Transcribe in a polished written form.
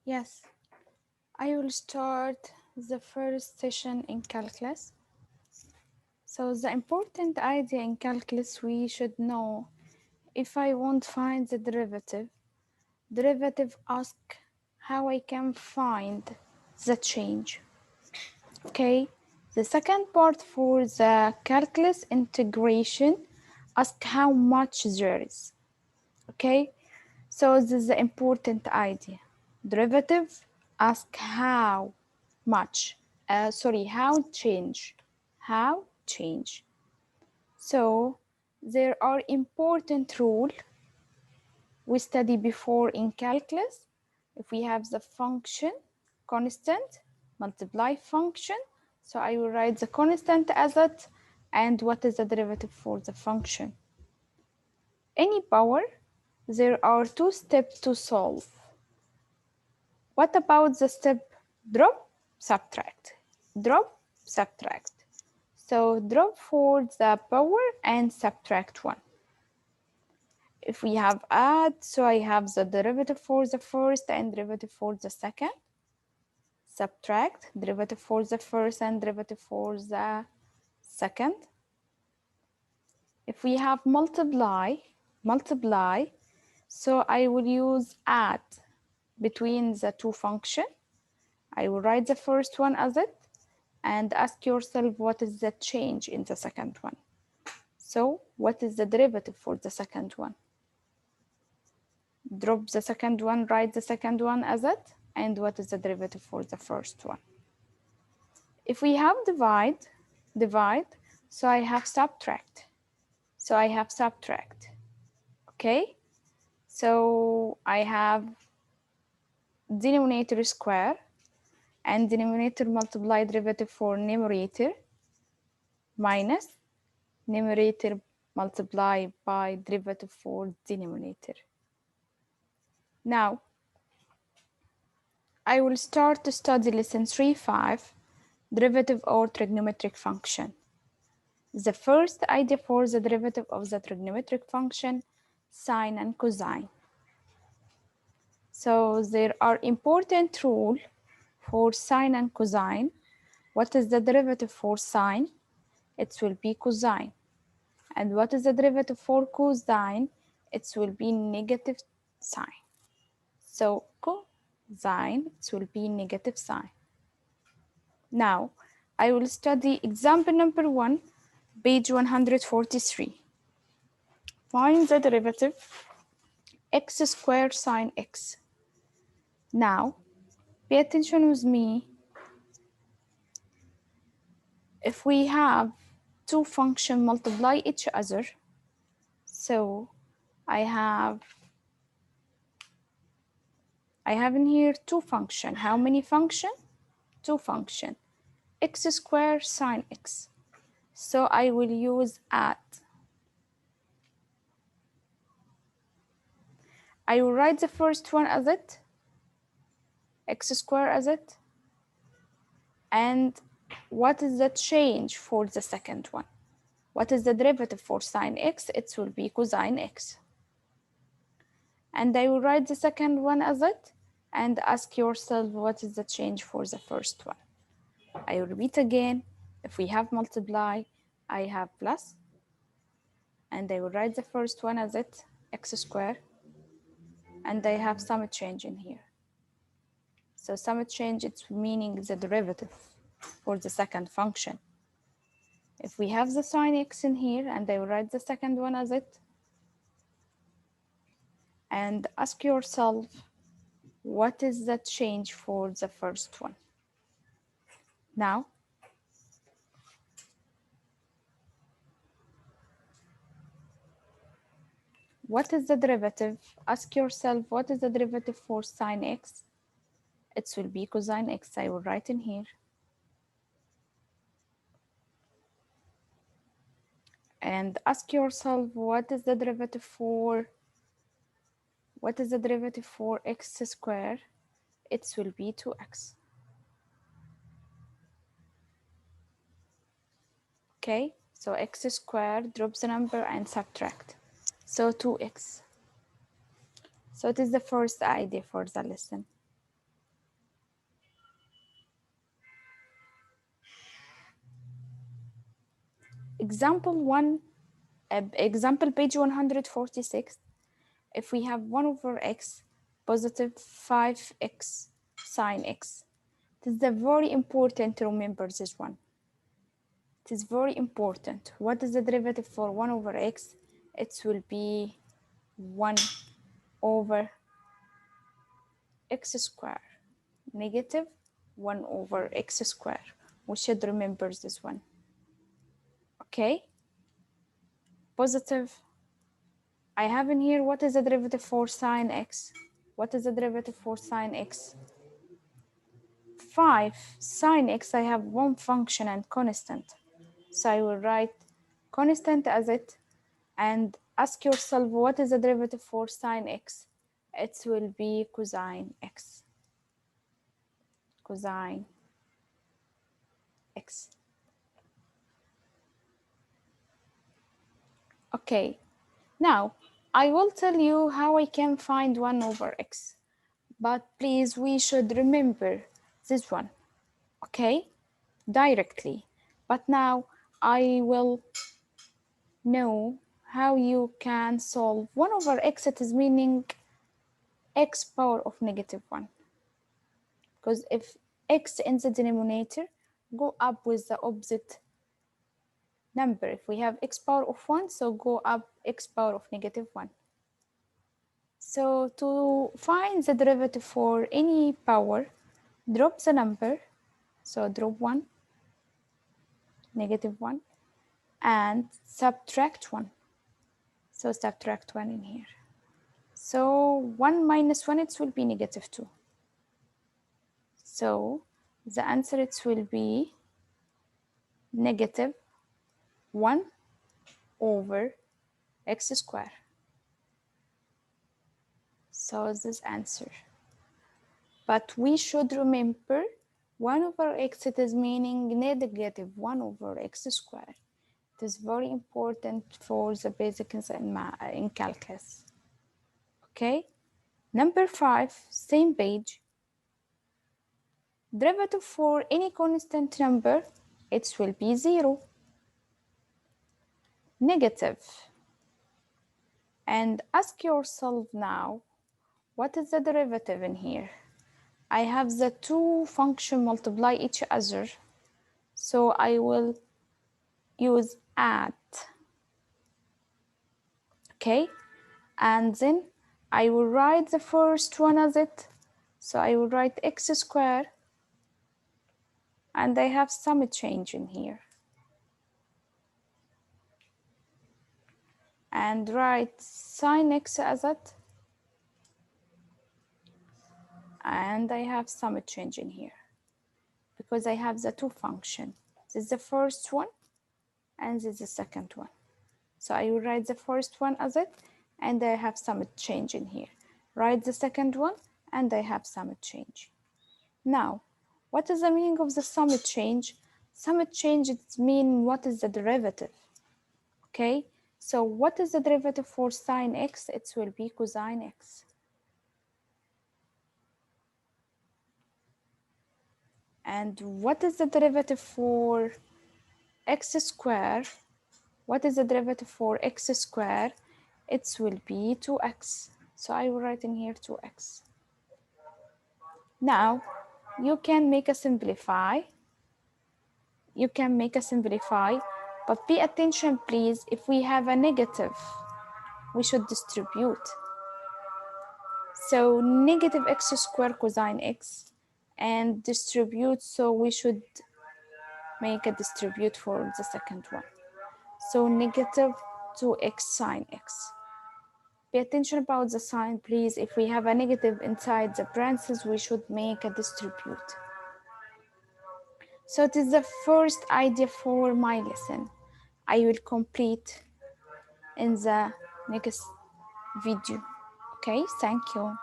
Yes, I will start the first session in calculus. So the important idea in calculus we should know, if I want to find the derivative ask how I can find the change. Okay, the second part for the calculus integration ask how much there is. Okay, so this is the important idea. Derivative ask how much, how change. So there are important rule we study before in calculus. If we have the function constant multiply function, so I will write the constant as it, and what is the derivative for the function. Any power, there are two steps to solve. What about the step drop, subtract, drop, subtract? So drop for the power and subtract 1. If we have add, so I have the derivative for the first and derivative for the second. Subtract, derivative for the first and derivative for the second. If we have multiply, so I will use add between the two functions. I will write the first one as it and ask yourself what is the change in the second one. So what is the derivative for the second one? Drop the second one, write the second one as it, and what is the derivative for the first one? If we have divide, so I have subtract. Okay? So I have denominator square and denominator multiply derivative for numerator minus numerator multiply by derivative for denominator. Now, I will start to study lesson 3.5, derivative or trigonometric function. The first idea for the derivative of the trigonometric function, sine and cosine. So there are important rules for sine and cosine. What is the derivative for sine? It will be cosine. And what is the derivative for cosine? It will be negative sine. So cosine, it will be negative sine. Now, I will study example number 1, page 143. Find the derivative x squared sine x. Now, pay attention with me. If we have two functions multiply each other, so I have in here two functions. How many functions? Two functions. X squared sine x. So I will use add. I will write the first one as it, x squared as it, and what is the change for the second one? What is the derivative for sine x? It will be cosine x. And I will write the second one as it and ask yourself what is the change for the first one. I will repeat again. If we have multiply, I have plus, and I will write the first one as it, x squared, and I have some change in here. So some change, it's meaning the derivative for the second function. If we have the sine x in here, and I will write the second one as it, and ask yourself, what is the change for the first one? Now, what is the derivative? Ask yourself, what is the derivative for sine x? It will be cosine x. I will write in here. And ask yourself, what is the derivative for x squared? It will be 2x. Okay, so x squared, drop the number and subtract. So 2x. So it is the first idea for the lesson. example one, example page 146. If we have 1 over x positive 5x sine x, it is very important to remember this one. It is very important. What is the derivative for 1 over x? It will be 1 over x square, negative 1 over x square. We should remember this one. Okay? Positive. I have in here, what is the derivative for sine x? What is the derivative for sine x? 5 sine x, I have one function and constant. So I will write constant as it, and ask yourself, what is the derivative for sine x? It will be cosine x. Cosine x. Okay, now I will tell you how I can find 1 over x. But please, we should remember this one, okay? Directly. But now I will know how you can solve 1 over x. It is meaning x power of negative 1. Because if x in the denominator, go up with the opposite number. If we have x power of 1, so go up x power of negative 1. So to find the derivative for any power, drop the number. So drop 1, negative 1, and subtract 1. So subtract 1 in here. So 1 minus 1, it will be negative 2. So the answer, it will be negative 1 over x square. So this answer. But we should remember 1 over x, it is meaning negative 1 over x square. It is very important for the basics in calculus. Okay, number 5, same page. Derivative for any constant number, it will be 0. Negative. And ask yourself now, what is the derivative in here? I have the two functions multiply each other, so I will use add. Okay, and then I will write the first one as it, so I will write x square, and I have some change in here, and write sine x as it, and I have some change in here because I have the two functions. This is the first one and this is the second one. So I will write the first one as it, and I have some change in here. Write the second one, and I have some change. Now, what is the meaning of the sum change? Sum change, it means what is the derivative. Okay, so what is the derivative for sine x? It will be cosine x. And what is the derivative for x square? What is the derivative for x square? It will be 2x. So I will write in here 2x. Now, you can make a simplify. You can make a simplify, but pay attention, please. If we have a negative, we should distribute. So negative x square cosine x, and distribute, so we should make a distribute for the second one. So negative 2x sine x. Pay attention about the sign, please. If we have a negative inside the parentheses, we should make a distribute. So it is the first idea for my lesson. I will complete in the next video. Okay, thank you.